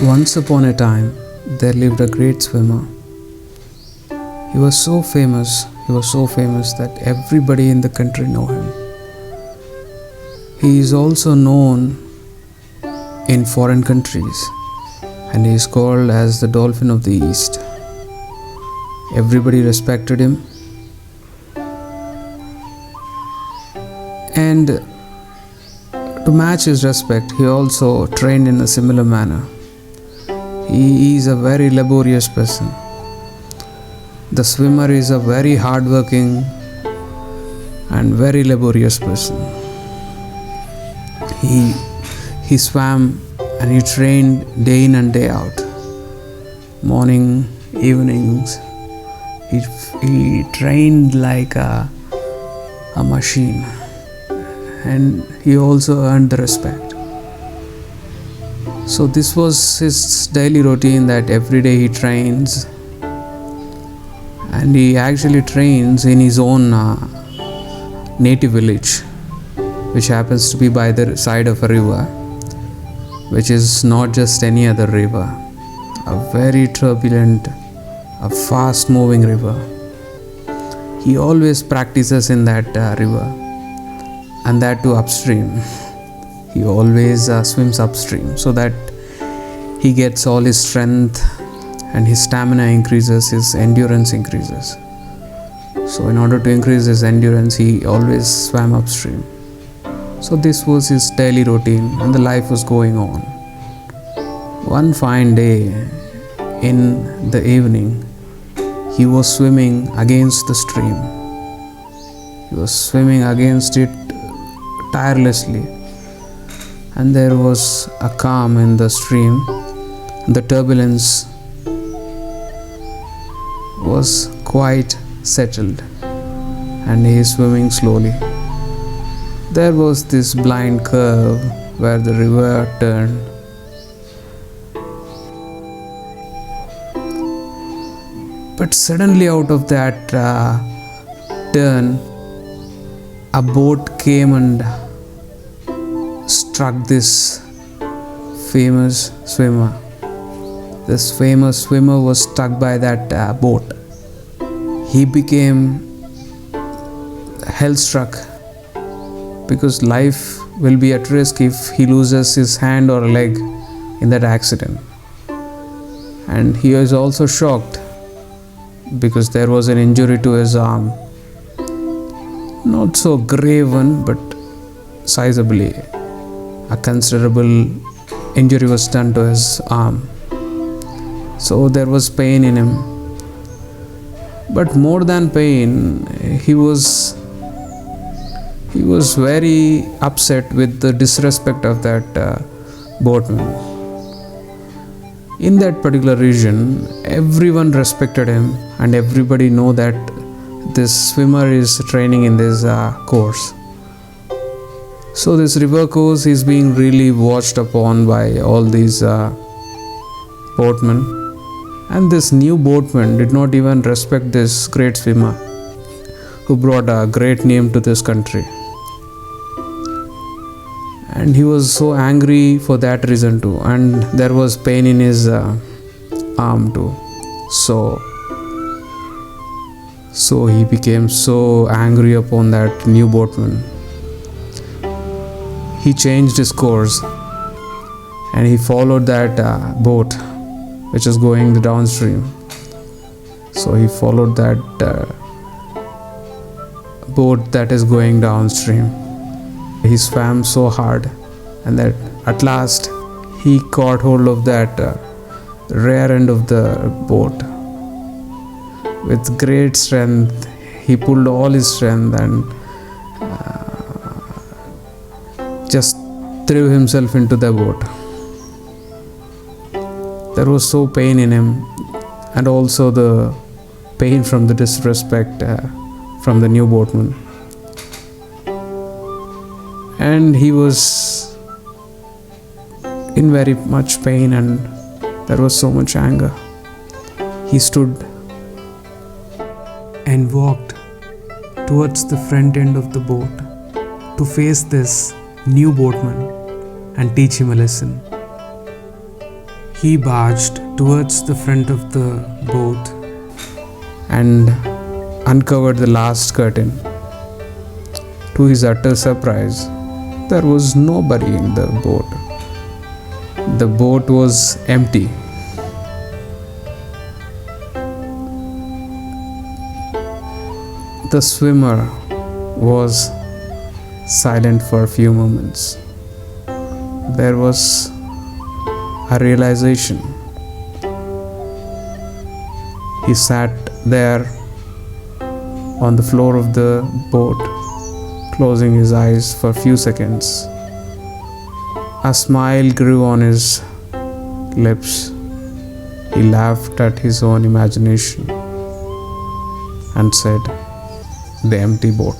Once upon a time, there lived a great swimmer. He was so famous, that everybody in the country know him. He is also known in foreign countries and he is called as the Dolphin of the East. Everybody respected him, and to match his respect, he also trained in a similar manner. He is a very laborious person. The swimmer is a very hardworking and very laborious person. He swam and he trained day in and day out. Morning, evenings, he trained like a machine, and he also earned the respect. So this was his daily routine, that every day he trains, and he actually trains in his own native village, which happens to be by the side of a river, which is not just any other river, a very turbulent, a fast moving river. He always practices in that river, and that too upstream. He always swims upstream so that he gets all his strength and his stamina increases, his endurance increases. So in order to increase his endurance, he always swam upstream. So this was his daily routine, and the life was going on. One fine day in the evening, he was swimming against the stream. He was swimming against it tirelessly, and there was a calm in the stream. The turbulence was quite settled, and he is swimming slowly. There was this blind curve where the river turned. But suddenly out of that turn, a boat came and struck this famous swimmer. This famous swimmer was struck by that boat. He became hell-struck, because life will be at risk if he loses his hand or leg in that accident. And he was also shocked because there was an injury to his arm. Not so grave one, but sizably a considerable injury was done to his arm. So there was pain in him. But more than pain, he was very upset with the disrespect of that boatman. In that particular region, everyone respected him, and everybody know that this swimmer is training in this course. So this river course is being really watched upon by all these boatmen. And this new boatman did not even respect this great swimmer who brought a great name to this country. And he was so angry for that reason too, and there was pain in his arm too. So he became so angry upon that new boatman. He changed his course and he followed that boat which is going the downstream. So he followed that boat that is going downstream. He swam so hard, and that at last he caught hold of that rear end of the boat. With great strength, he pulled all his strength and just threw himself into the boat. There was so pain in him, and also the pain from the disrespect from the new boatman. And he was in very much pain, and there was so much anger. He stood and walked towards the front end of the boat to face this new boatman and teach him a lesson. He barged towards the front of the boat and uncovered the last curtain. To his utter surprise, there was nobody in the boat. The boat was empty. The swimmer was silent for a few moments. There was a realization. He sat there on the floor of the boat, closing his eyes for a few seconds. A smile grew on his lips. He laughed at his own imagination and said, "The empty boat."